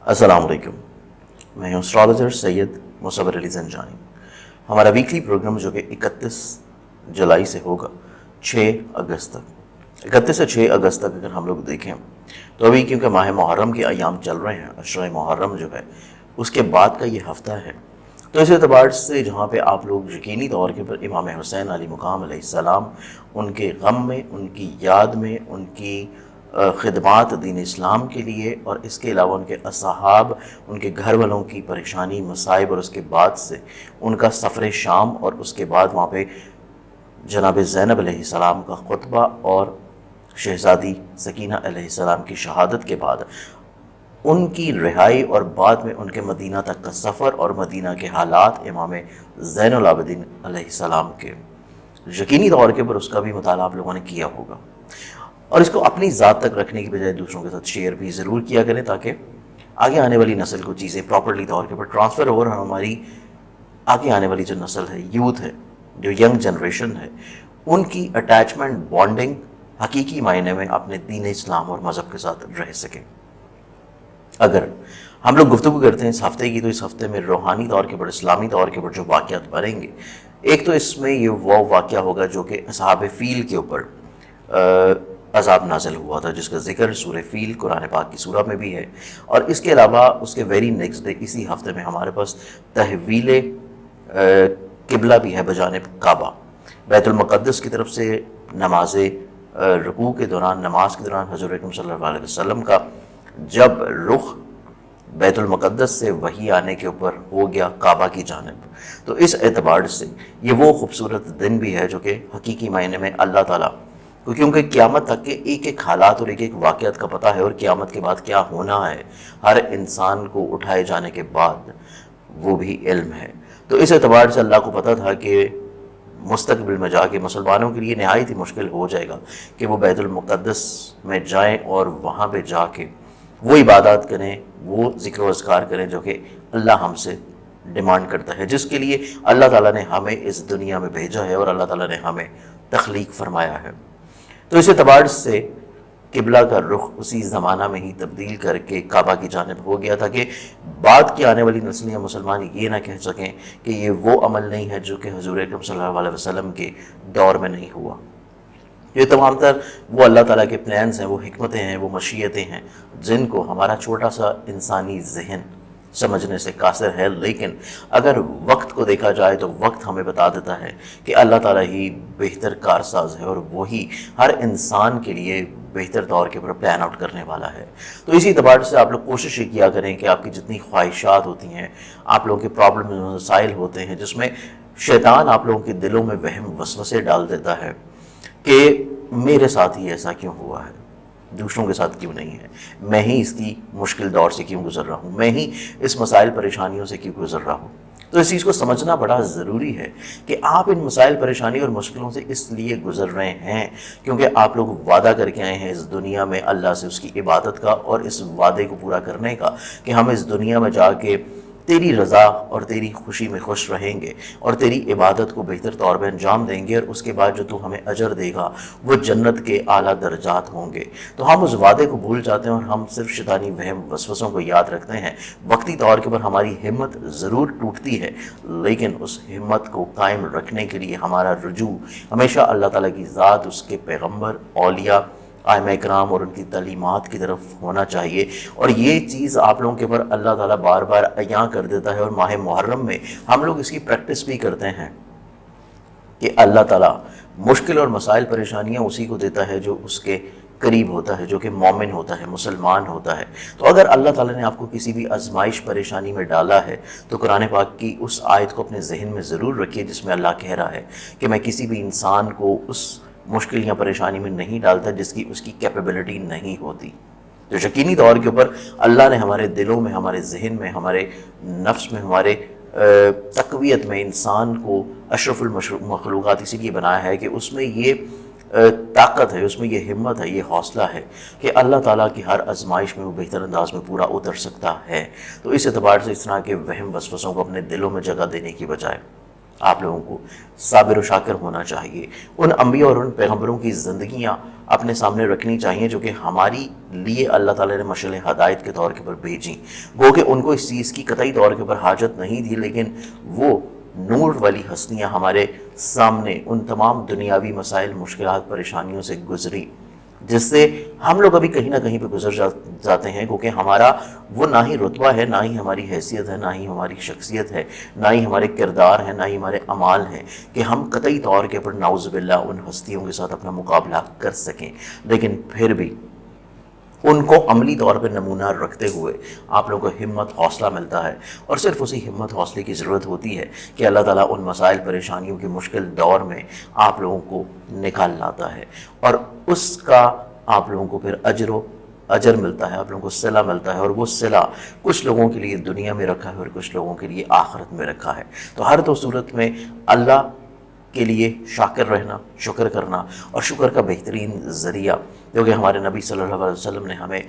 السلام علیکم، میں ہوں اسٹرالوجر سید مصور علی زنجانی۔ ہمارا ویکلی پروگرام جو کہ 31 جولائی سے ہوگا 6 اگست تک، 31 سے 6 اگست تک اگر ہم لوگ دیکھیں تو ابھی کیونکہ ماہ محرم کے ایام چل رہے ہیں، عشرہ محرم جو ہے اس کے بعد کا یہ ہفتہ ہے، تو اس اعتبار سے جہاں پہ آپ لوگ یقینی طور کے پر امام حسین علیہ مقام علیہ السلام ان کے غم میں، ان کی یاد میں، ان کی خدمات دین اسلام کے لیے، اور اس کے علاوہ ان کے اصحاب، ان کے گھر والوں کی پریشانی مصائب، اور اس کے بعد سے ان کا سفر شام، اور اس کے بعد وہاں پہ جناب زینب علیہ السلام کا خطبہ اور شہزادی سکینہ علیہ السلام کی شہادت کے بعد ان کی رہائی، اور بعد میں ان کے مدینہ تک کا سفر اور مدینہ کے حالات، امام زین العابدین علیہ السلام کے یقینی طور کے پر اس کا بھی مطالعہ آپ لوگوں نے کیا ہوگا، اور اس کو اپنی ذات تک رکھنے کی بجائے دوسروں کے ساتھ شیئر بھی ضرور کیا کریں تاکہ آگے آنے والی نسل کو چیزیں پراپرلی طور کے پر ٹرانسفر ہو، اور ہماری آگے آنے والی جو نسل ہے، یوتھ ہے، جو ینگ جنریشن ہے، ان کی اٹیچمنٹ، بانڈنگ حقیقی معنی میں اپنے دین اسلام اور مذہب کے ساتھ رہ سکے۔ اگر ہم لوگ گفتگو کرتے ہیں اس ہفتے کی، تو اس ہفتے میں روحانی طور کے پر، اسلامی طور کے پر جو واقعات بنیں گے، ایک تو اس میں یہ وہ واقعہ ہوگا جو کہ اصحاب فیل کے اوپر عذاب نازل ہوا تھا، جس کا ذکر سورہ فیل قرآن پاک کی سورہ میں بھی ہے، اور اس کے علاوہ اس کے ویری نیکسٹ ڈے اسی ہفتے میں ہمارے پاس تحویل قبلہ بھی ہے بجانب کعبہ، بیت المقدس کی طرف سے نماز رکوع کے دوران، نماز کے دوران حضور اکرم صلی اللہ علیہ وسلم کا جب رخ بیت المقدس سے وحی آنے کے اوپر ہو گیا کعبہ کی جانب، تو اس اعتبار سے یہ وہ خوبصورت دن بھی ہے جو کہ حقیقی معنی میں اللہ تعالیٰ کو، کیونکہ قیامت تک کے ایک ایک حالات اور ایک ایک واقعات کا پتہ ہے، اور قیامت کے بعد کیا ہونا ہے ہر انسان کو اٹھائے جانے کے بعد وہ بھی علم ہے، تو اس اعتبار سے اللہ کو پتہ تھا کہ مستقبل میں جا کے مسلمانوں کے لیے نہایت ہی مشکل ہو جائے گا کہ وہ بیت المقدس میں جائیں اور وہاں پہ جا کے وہ عبادات کریں، وہ ذکر و اذکار کریں جو کہ اللہ ہم سے ڈیمانڈ کرتا ہے، جس کے لیے اللہ تعالیٰ نے ہمیں اس دنیا میں بھیجا ہے اور اللہ تعالیٰ نے ہمیں تخلیق فرمایا ہے۔ تو اس اعتبار سے قبلہ کا رخ اسی زمانہ میں ہی تبدیل کر کے کعبہ کی جانب ہو گیا تھا کہ بعد کی آنے والی نسلیں یا مسلمان یہ نہ کہہ سکیں کہ یہ وہ عمل نہیں ہے جو کہ حضور اکرم صلی اللہ علیہ وسلم کے دور میں نہیں ہوا۔ یہ تمام تر وہ اللہ تعالیٰ کے پلانز ہیں، وہ حکمتیں ہیں، وہ مشیتیں ہیں جن کو ہمارا چھوٹا سا انسانی ذہن سمجھنے سے قاصر ہے، لیکن اگر وقت کو دیکھا جائے تو وقت ہمیں بتا دیتا ہے کہ اللہ تعالیٰ ہی بہتر کارساز ہے، اور وہی ہر انسان کے لیے بہتر طور کے پر پلان آؤٹ کرنے والا ہے۔ تو اسی اعتبار سے آپ لوگ کوشش یہ کیا کریں کہ آپ کی جتنی خواہشات ہوتی ہیں، آپ لوگوں کے پرابلم مسائل ہوتے ہیں جس میں شیطان آپ لوگوں کے دلوں میں وہم وسوسے ڈال دیتا ہے کہ میرے ساتھ ہی ایسا کیوں ہوا ہے، دوسروں کے ساتھ کیوں نہیں ہے، میں ہی اس کی مشکل دور سے کیوں گزر رہا ہوں، میں ہی اس مسائل پریشانیوں سے کیوں گزر رہا ہوں۔ تو اس چیز کو سمجھنا بڑا ضروری ہے کہ آپ ان مسائل پریشانی اور مشکلوں سے اس لیے گزر رہے ہیں کیونکہ آپ لوگ وعدہ کر کے آئے ہیں اس دنیا میں اللہ سے اس کی عبادت کا، اور اس وعدے کو پورا کرنے کا کہ ہم اس دنیا میں جا کے تیری رضا اور تیری خوشی میں خوش رہیں گے، اور تیری عبادت کو بہتر طور پہ انجام دیں گے، اور اس کے بعد جو تو ہمیں اجر دے گا وہ جنت کے اعلیٰ درجات ہوں گے۔ تو ہم اس وعدے کو بھول جاتے ہیں اور ہم صرف شیطانی وہم وسوسوں کو یاد رکھتے ہیں۔ وقتی طور کے پر ہماری ہمت ضرور ٹوٹتی ہے، لیکن اس ہمت کو قائم رکھنے کے لیے ہمارا رجوع ہمیشہ اللہ تعالیٰ کی ذات، اس کے پیغمبر، اولیاء، ائمہ کرام اور ان کی تعلیمات کی طرف ہونا چاہیے، اور یہ چیز آپ لوگوں کے پر اللہ تعالیٰ بار بار عیاں کر دیتا ہے، اور ماہ محرم میں ہم لوگ اس کی پریکٹس بھی کرتے ہیں کہ اللہ تعالیٰ مشکل اور مسائل پریشانیاں اسی کو دیتا ہے جو اس کے قریب ہوتا ہے، جو کہ مومن ہوتا ہے، مسلمان ہوتا ہے۔ تو اگر اللہ تعالیٰ نے آپ کو کسی بھی آزمائش پریشانی میں ڈالا ہے تو قرآن پاک کی اس آیت کو اپنے ذہن میں ضرور رکھیے جس میں اللہ کہہ رہا ہے کہ میں کسی بھی انسان کو اس مشکل یا پریشانی میں نہیں ڈالتا جس کی اس کی کیپیبلٹی نہیں ہوتی۔ تو یقینی طور کے اوپر اللہ نے ہمارے دلوں میں، ہمارے ذہن میں، ہمارے نفس میں، ہمارے تقویت میں انسان کو اشرف المخلوقات اسی لیے بنایا ہے کہ اس میں یہ طاقت ہے، اس میں یہ ہمت ہے، یہ حوصلہ ہے کہ اللہ تعالیٰ کی ہر آزمائش میں وہ بہتر انداز میں پورا اتر سکتا ہے۔ تو اس اعتبار سے اس طرح کے وہم وسوسوں کو اپنے دلوں میں جگہ دینے کی بجائے آپ لوگوں کو صابر و شاکر ہونا چاہیے، ان انبیاء اور ان پیغمبروں کی زندگیاں اپنے سامنے رکھنی چاہیے جو کہ ہماری لیے اللہ تعالیٰ نے مشعل ہدایت کے طور کے پر بھیجیں۔ گو کہ ان کو اس چیز کی قطعی طور کے پر حاجت نہیں تھی، لیکن وہ نور والی ہستیاں ہمارے سامنے ان تمام دنیاوی مسائل، مشکلات، پریشانیوں سے گزری جس سے ہم لوگ ابھی کہیں نہ کہیں پہ گزر جاتے ہیں، کیونکہ ہمارا وہ نہ ہی رتبہ ہے، نہ ہی ہماری حیثیت ہے، نہ ہی ہماری شخصیت ہے، نہ ہی ہمارے کردار ہیں، نہ ہی ہمارے اعمال ہیں کہ ہم قطعی طور کے پر نعوذ باللہ ان ہستیوں کے ساتھ اپنا مقابلہ کر سکیں۔ لیکن پھر بھی ان کو عملی طور پہ نمونہ رکھتے ہوئے آپ لوگوں کو ہمت حوصلہ ملتا ہے، اور صرف اسی ہمت حوصلے کی ضرورت ہوتی ہے کہ اللہ تعالیٰ ان مسائل پریشانیوں کے مشکل دور میں آپ لوگوں کو نکال لاتا ہے، اور اس کا آپ لوگوں کو پھر اجر ملتا ہے، آپ لوگوں کو صلہ ملتا ہے، اور وہ صلہ کچھ لوگوں کے لیے دنیا میں رکھا ہے اور کچھ لوگوں کے لیے آخرت میں رکھا ہے۔ تو ہر دو صورت میں اللہ کے لیے شاکر رہنا، شکر کرنا، اور شکر کا بہترین ذریعہ کیونکہ ہمارے نبی صلی اللہ علیہ وسلم نے ہمیں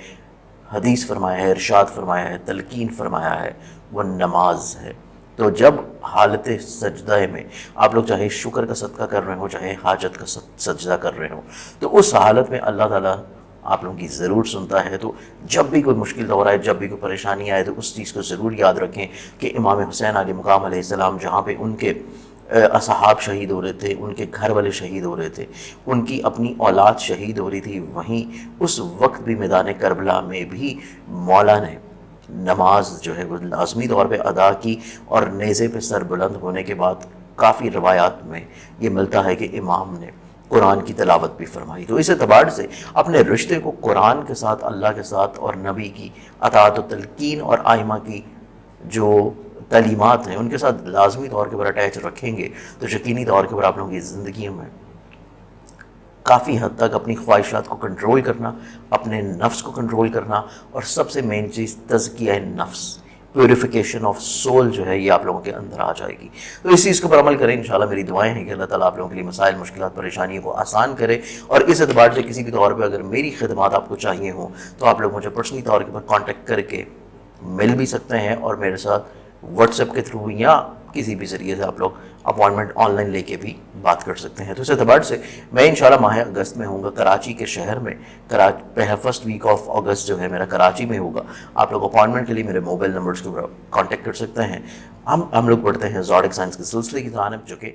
حدیث فرمایا ہے، ارشاد فرمایا ہے، تلقین فرمایا ہے، وہ نماز ہے۔ تو جب حالت سجدہ میں آپ لوگ چاہے شکر کا صدقہ کر رہے ہوں، چاہے حاجت کا سجدہ کر رہے ہوں، تو اس حالت میں اللہ تعالیٰ آپ لوگوں کی ضرور سنتا ہے۔ تو جب بھی کوئی مشکل دور آئے، جب بھی کوئی پریشانی آئے، تو اس چیز کو ضرور یاد رکھیں کہ امام حسین علیہ مقام علیہ السلام جہاں پہ ان کے اصحاب شہید ہو رہے تھے، ان کے گھر والے شہید ہو رہے تھے، ان کی اپنی اولاد شہید ہو رہی تھی، وہیں اس وقت بھی میدان کربلا میں بھی مولا نے نماز جو ہے وہ لازمی طور پہ ادا کی، اور نیزے پہ سر بلند ہونے کے بعد کافی روایات میں یہ ملتا ہے کہ امام نے قرآن کی تلاوت بھی فرمائی۔ تو اس اعتبار سے اپنے رشتے کو قرآن کے ساتھ، اللہ کے ساتھ، اور نبی کی اطاعت و تلقین اور آئمہ کی جو تعلیمات ہیں ان کے ساتھ لازمی طور کے پر اٹیچ رکھیں گے تو یقینی طور کے پر آپ لوگوں کی زندگیوں میں کافی حد تک اپنی خواہشات کو کنٹرول کرنا، اپنے نفس کو کنٹرول کرنا، اور سب سے مین چیز تزکیہ نفس، پیوریفیکیشن آف سول جو ہے یہ آپ لوگوں کے اندر آ جائے گی۔ تو اس چیز کے پر عمل کریں، انشاءاللہ میری دعائیں ہیں کہ اللہ تعالیٰ آپ لوگوں کے لیے مسائل، مشکلات، پریشانیوں کو آسان کرے، اور اس اعتبار سے کسی بھی طور پہ اگر میری خدمات آپ کو چاہیے ہوں تو آپ لوگ مجھے پرسنلی طور کے پر کانٹیکٹ کر کے مل بھی سکتے ہیں، اور میرے ساتھ واٹس ایپ کے تھرو یا کسی بھی ذریعے سے آپ لوگ اپوائنٹمنٹ آن لائن لے کے بھی بات کر سکتے ہیں۔ تو اس اعتبار سے میں انشاءاللہ ماہ اگست میں ہوں گا کراچی کے شہر میں، فرسٹ ویک آف اگست جو ہے میرا کراچی میں ہوگا۔ آپ لوگ اپوائنٹمنٹ کے لیے میرے موبائل نمبرز کے اوپر کانٹیکٹ کر سکتے ہیں۔ ہم لوگ پڑھتے ہیں زوڈک سائنس کے سلسلے کی جانب، جو کہ